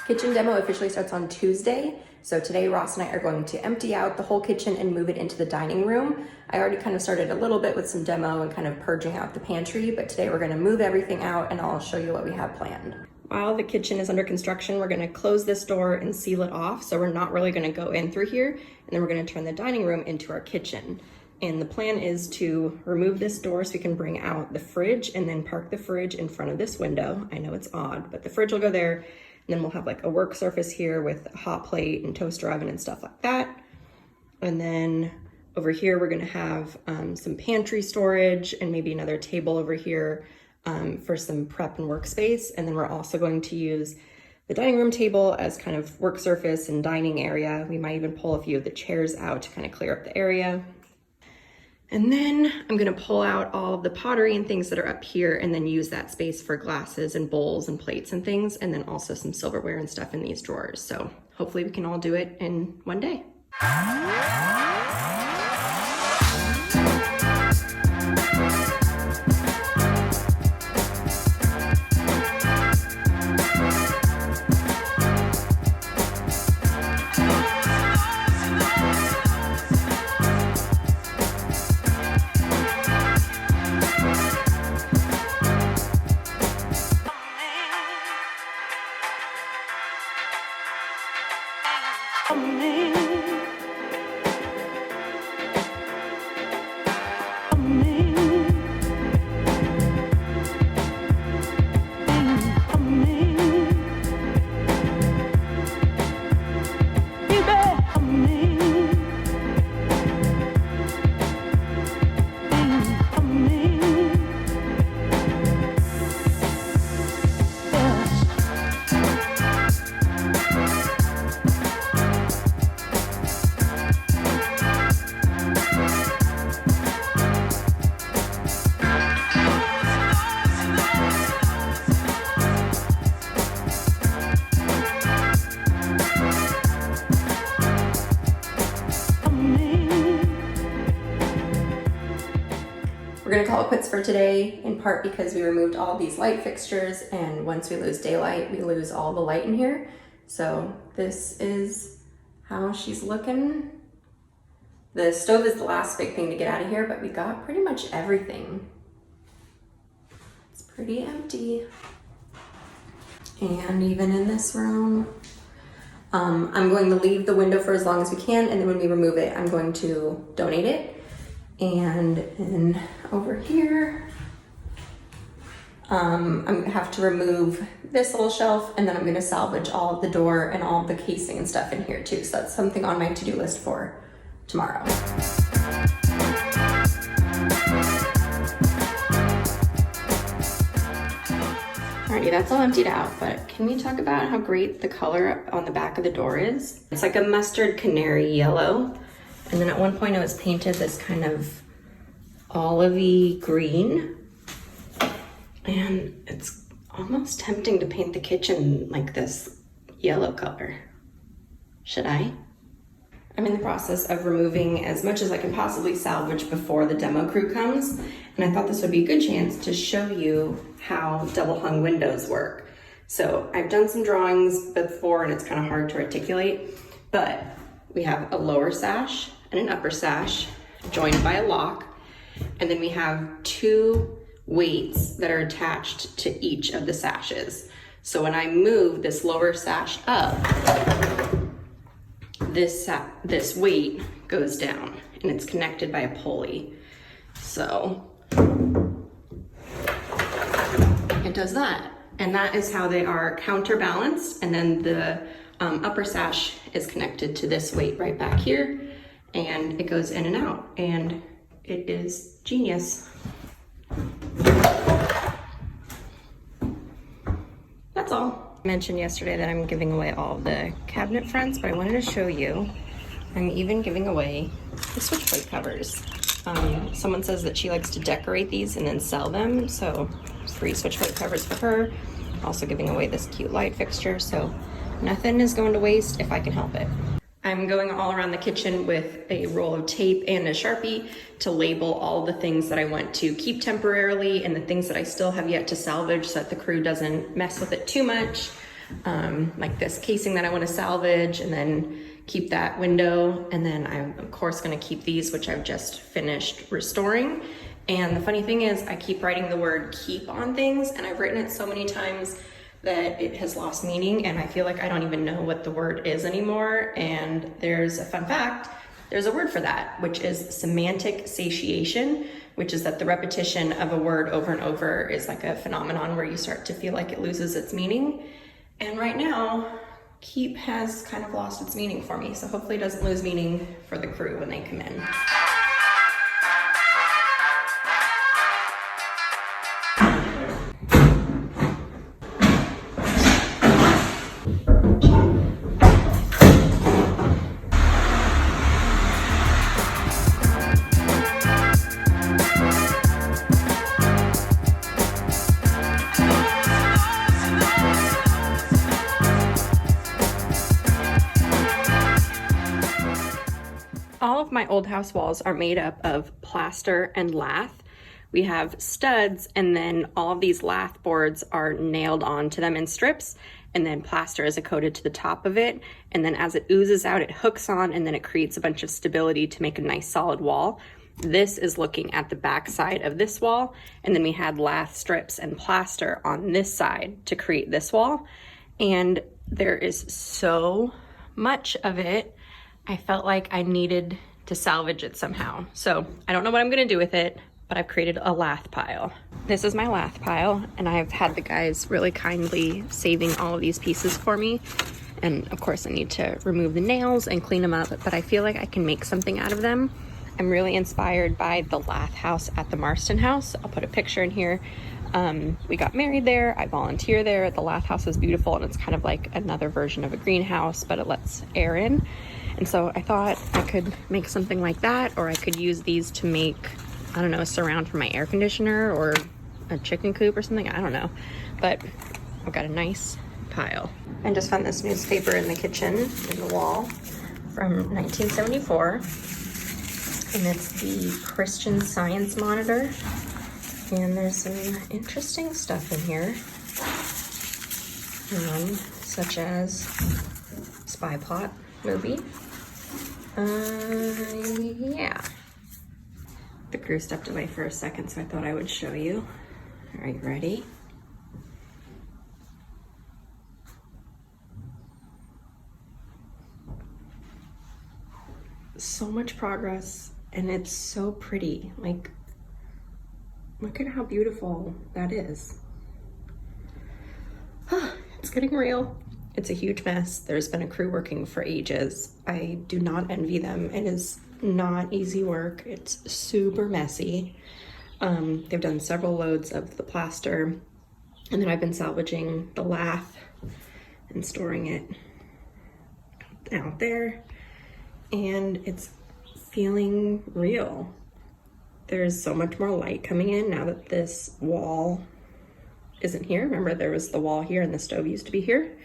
Kitchen demo officially starts on Tuesday. So today Ross and I are going to empty out the whole kitchen and move it into the dining room. I already kind of started a little bit with some demo and kind of purging out the pantry, but today we're gonna move everything out and I'll show you what we have planned. While the kitchen is under construction, we're gonna close this door and seal it off. So we're not really gonna go in through here. And then we're gonna turn the dining room into our kitchen. And the plan is to remove this door so we can bring out the fridge and then park the fridge in front of this window. I know it's odd, but the fridge will go there. And then we'll have like a work surface here with a hot plate and toaster oven and stuff like that. And then over here, we're gonna have some pantry storage and maybe another table over here for some prep and workspace. And then we're also going to use the dining room table as kind of work surface and dining area. We might even pull a few of the chairs out to kind of clear up the area. And then I'm gonna pull out all of the pottery and things that are up here and then use that space for glasses and bowls and plates and things, and then also some silverware and stuff in these drawers. So hopefully we can all do it in one day. We're gonna call it quits for today, in part because we removed all these light fixtures, and once we lose daylight, we lose all the light in here. So this is how she's looking. The stove is the last big thing to get out of here, but we got pretty much everything. It's pretty empty. And even in this room, I'm going to leave the window for as long as we can, and then when we remove it, I'm going to donate it. And then over here, I'm gonna have to remove this little shelf, and then I'm gonna salvage all of the door and all of the casing and stuff in here too. So that's something on my to-do list for tomorrow. Alrighty, that's all emptied out, but can we talk about how great the color on the back of the door is? It's like a mustard canary yellow. And then at one point it was painted this kind of olivey green. And it's almost tempting to paint the kitchen like this yellow color. Should I? I'm in the process of removing as much as I can possibly salvage before the demo crew comes. And I thought this would be a good chance to show you how double hung windows work. So I've done some drawings before and it's kind of hard to articulate, but we have a lower sash and an upper sash joined by a lock. And then we have two weights that are attached to each of the sashes. So when I move this lower sash up, this weight goes down and it's connected by a pulley. So it does that. And that is how they are counterbalanced. And then the upper sash is connected to this weight right back here, and it goes in and out, and it is genius. That's all. I mentioned yesterday that I'm giving away all the cabinet fronts, but I wanted to show you, I'm even giving away the switchblade covers. Someone says that she likes to decorate these and then sell them, so free switchblade covers for her. Also giving away this cute light fixture, so nothing is going to waste if I can help it. I'm going all around the kitchen with a roll of tape and a Sharpie to label all the things that I want to keep temporarily and the things that I still have yet to salvage so that the crew doesn't mess with it too much. like this casing that I want to salvage and then keep that window. And then I'm of course going to keep these, which I've just finished restoring. And the funny thing is I keep writing the word keep on things, and I've written it so many times that it has lost meaning, and I feel like I don't even know what the word is anymore. And there's a fun fact, there's a word for that, which is semantic satiation, which is that the repetition of a word over and over is like a phenomenon where you start to feel like it loses its meaning. And right now, keep has kind of lost its meaning for me, so hopefully it doesn't lose meaning for the crew when they come in. All of my old house walls are made up of plaster and lath. We have studs, and then all of these lath boards are nailed onto them in strips, and then plaster is coated to the top of it. And then as it oozes out, it hooks on, and then it creates a bunch of stability to make a nice solid wall. This is looking at the back side of this wall, and then we had lath strips and plaster on this side to create this wall. And there is so much of it, I felt like I needed to salvage it somehow. So I don't know what I'm gonna do with it, but I've created a lath pile. This is my lath pile, and I've had the guys really kindly saving all of these pieces for me. And of course I need to remove the nails and clean them up, but I feel like I can make something out of them. I'm really inspired by the lath house at the Marston house. I'll put a picture in here. We got married there, I volunteer there. The lath house is beautiful, and it's kind of like another version of a greenhouse, but it lets air in. And so I thought I could make something like that, or I could use these to make, I don't know, a surround for my air conditioner or a chicken coop or something, I don't know. But I've got a nice pile. I just found this newspaper in the kitchen, in the wall, from 1974. And it's the Christian Science Monitor. And there's some interesting stuff in here, such as Spy Plot movie. Yeah. The crew stepped away for a second, so I thought I would show you. All right, ready? So much progress, and it's so pretty. Like, look at how beautiful that is. It's getting real. It's a huge mess. There's been a crew working for ages. I do not envy them. It is not easy work. It's super messy. They've done several loads of the plaster, and then I've been salvaging the lath and storing it out there, and it's feeling real. There's so much more light coming in now that this wall isn't here. Remember, there was the wall here and the stove used to be here.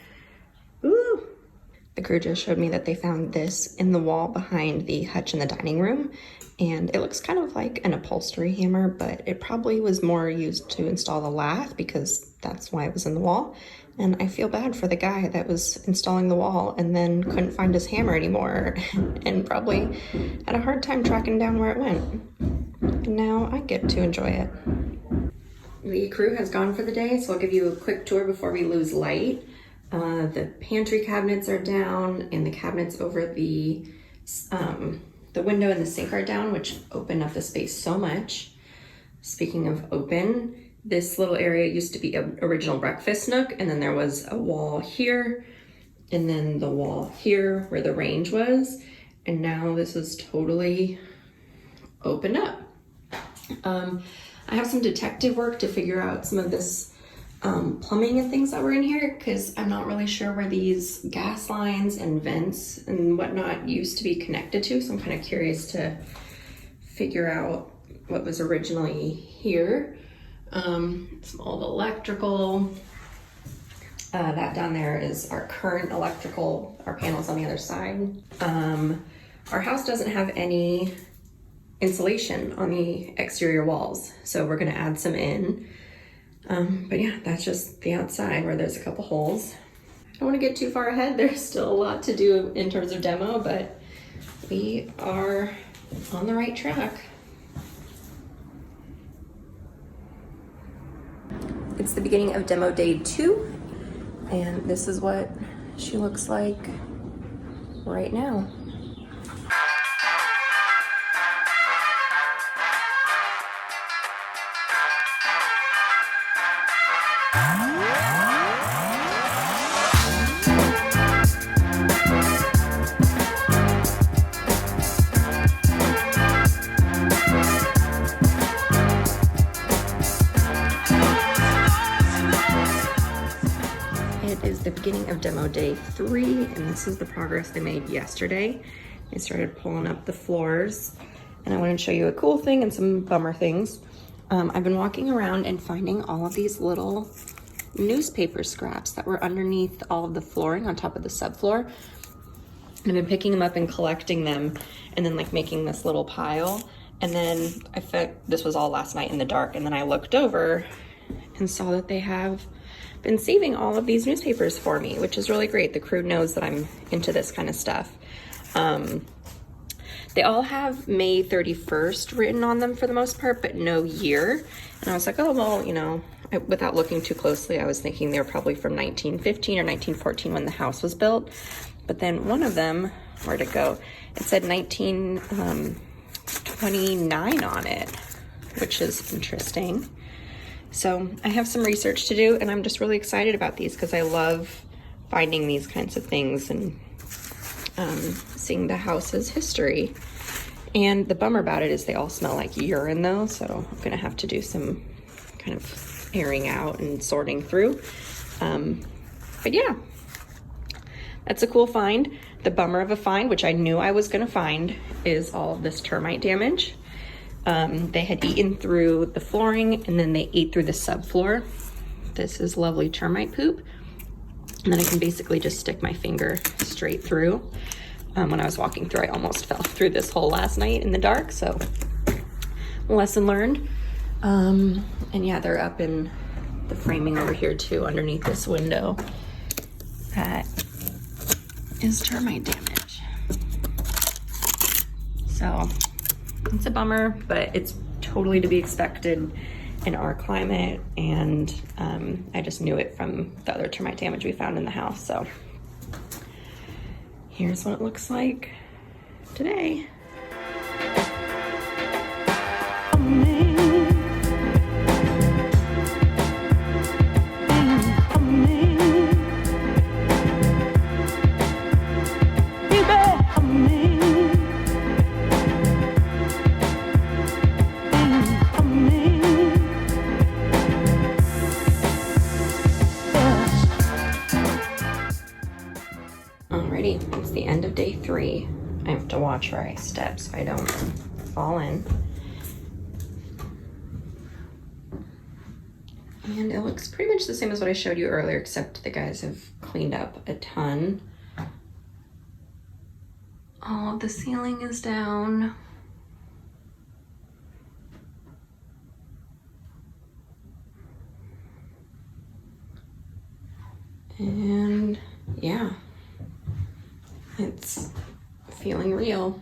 Ooh. The crew just showed me that they found this in the wall behind the hutch in the dining room, and it looks kind of like an upholstery hammer, but it probably was more used to install the lath because that's why it was in the wall. And I feel bad for the guy that was installing the wall and then couldn't find his hammer anymore and probably had a hard time tracking down where it went. And now I get to enjoy it. The crew has gone for the day, so I'll give you a quick tour before we lose light. The pantry cabinets are down, and the cabinets over the window and the sink are down, which open up the space so much. Speaking of open, this little area used to be an original breakfast nook, and then there was a wall here, and then the wall here where the range was, and now this is totally opened up. I have some detective work to figure out some of this plumbing and things that were in here, because I'm not really sure where these gas lines and vents and whatnot used to be connected to, so I'm kind of curious to figure out what was originally here. Some old electrical. That down there is our current electrical, our panels on the other side. Our house doesn't have any insulation on the exterior walls, so we're gonna add some in. But yeah, that's just the outside where there's a couple holes. don't want to get too far ahead. There's still a lot to do in terms of demo, but we are on the right track. It's the beginning of demo day 2, and this is what she looks like right now. It is the beginning of demo day 3, and this is the progress they made yesterday. They started pulling up the floors, and I wanted to show you a cool thing and some bummer things. I've been walking around and finding all of these little newspaper scraps that were underneath all of the flooring on top of the subfloor. I've been picking them up and collecting them, and then like making this little pile. And then I felt this was all last night in the dark, and then I looked over and saw that they have been saving all of these newspapers for me, which is really great. The crew knows that I'm into this kind of stuff. They all have May 31st written on them for the most part, but no year. And I was like, oh, well, you know, without looking too closely, I was thinking they were probably from 1915 or 1914 when the house was built. But then one of them, where'd it go? It said 1929 on it, which is interesting. So I have some research to do, and I'm just really excited about these because I love finding these kinds of things and seeing the house's history. And the bummer about it is they all smell like urine though, so I'm gonna have to do some kind of airing out and sorting through. But yeah, that's a cool find. The bummer of a find, which I knew I was gonna find, is all of this termite damage. They had eaten through the flooring, and then they ate through the subfloor. This is lovely termite poop. And then I can basically just stick my finger straight through. When I was walking through, I almost fell through this hole last night in the dark, so lesson learned. And yeah, they're up in the framing over here too, underneath this window. That is termite damage. So it's a bummer, but it's totally to be expected in our climate, and I just knew it from the other termite damage we found in the house. So here's what it looks like today. Alrighty, it's the end of day 3. I have to watch where I step so I don't fall in. And it looks pretty much the same as what I showed you earlier, except the guys have cleaned up a ton. All of the ceiling is down. And yeah, it's feeling real.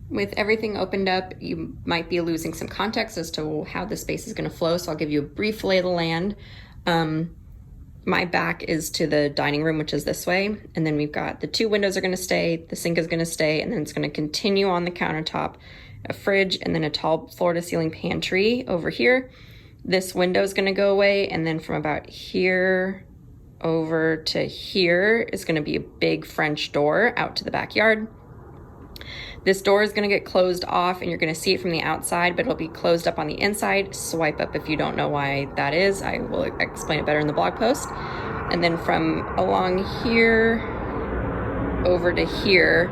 With everything opened up, you might be losing some context as to how the space is going to flow, so I'll give you a brief lay of the land. My back is to the dining room, which is this way, and then we've got the 2 windows are going to stay, the sink is going to stay, and then it's going to continue on the countertop, a fridge, and then a tall floor-to-ceiling pantry over here. This window is going to go away, and then from about here over to here is going to be a big French door out to the backyard. This door is going to get closed off, and you're going to see it from the outside, but it'll be closed up on the inside. Swipe up if you don't know why that is. I will explain it better in the blog post. And then from along here over to here,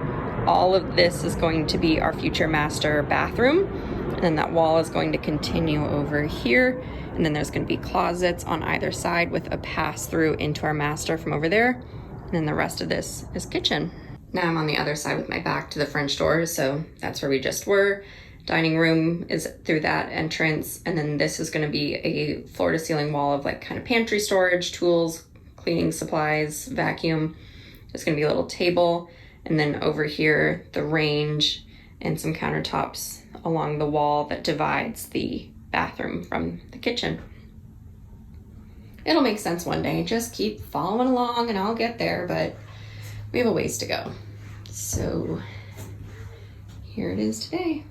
all of this is going to be our future master bathroom. And then that wall is going to continue over here. And then there's going to be closets on either side with a pass through into our master from over there. And then the rest of this is kitchen. Now I'm on the other side with my back to the French door, so that's where we just were. Dining room is through that entrance, and then this is going to be a floor-to-ceiling wall of like kind of pantry storage, tools, cleaning supplies, vacuum. There's gonna be a little table, and then over here, the range and some countertops along the wall that divides the bathroom from the kitchen. It'll make sense one day. Just keep following along and I'll get there, but we have a ways to go. So here it is today.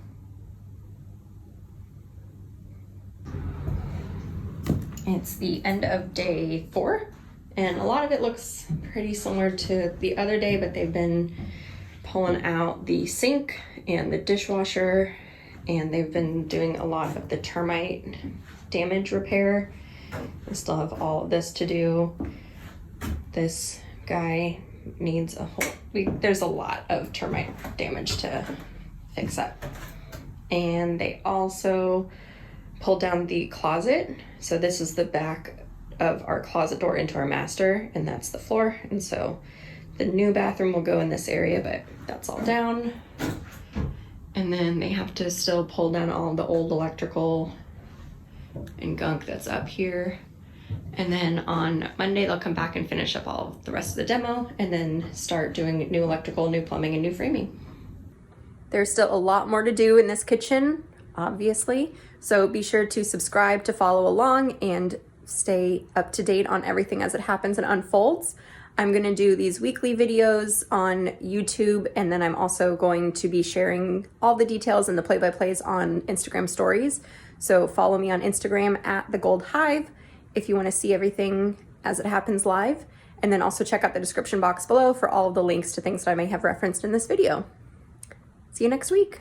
It's the end of day 4, and a lot of it looks pretty similar to the other day, but they've been pulling out the sink and the dishwasher, and they've been doing a lot of the termite damage repair. We still have all of this to do. This guy needs a whole, there's a lot of termite damage to fix up. And they also pulled down the closet. So this is the back of our closet door into our master, and that's the floor. And so the new bathroom will go in this area, but that's all down. And then they have to still pull down all the old electrical and gunk that's up here. And then on Monday, they'll come back and finish up all of the rest of the demo and then start doing new electrical, new plumbing, and new framing. There's still a lot more to do in this kitchen, obviously. So be sure to subscribe to follow along and stay up to date on everything as it happens and unfolds. I'm gonna do these weekly videos on YouTube, and then I'm also going to be sharing all the details and the play-by-plays on Instagram stories. So follow me on Instagram at The Gold Hive if you wanna see everything as it happens live. And then also check out the description box below for all of the links to things that I may have referenced in this video. See you next week.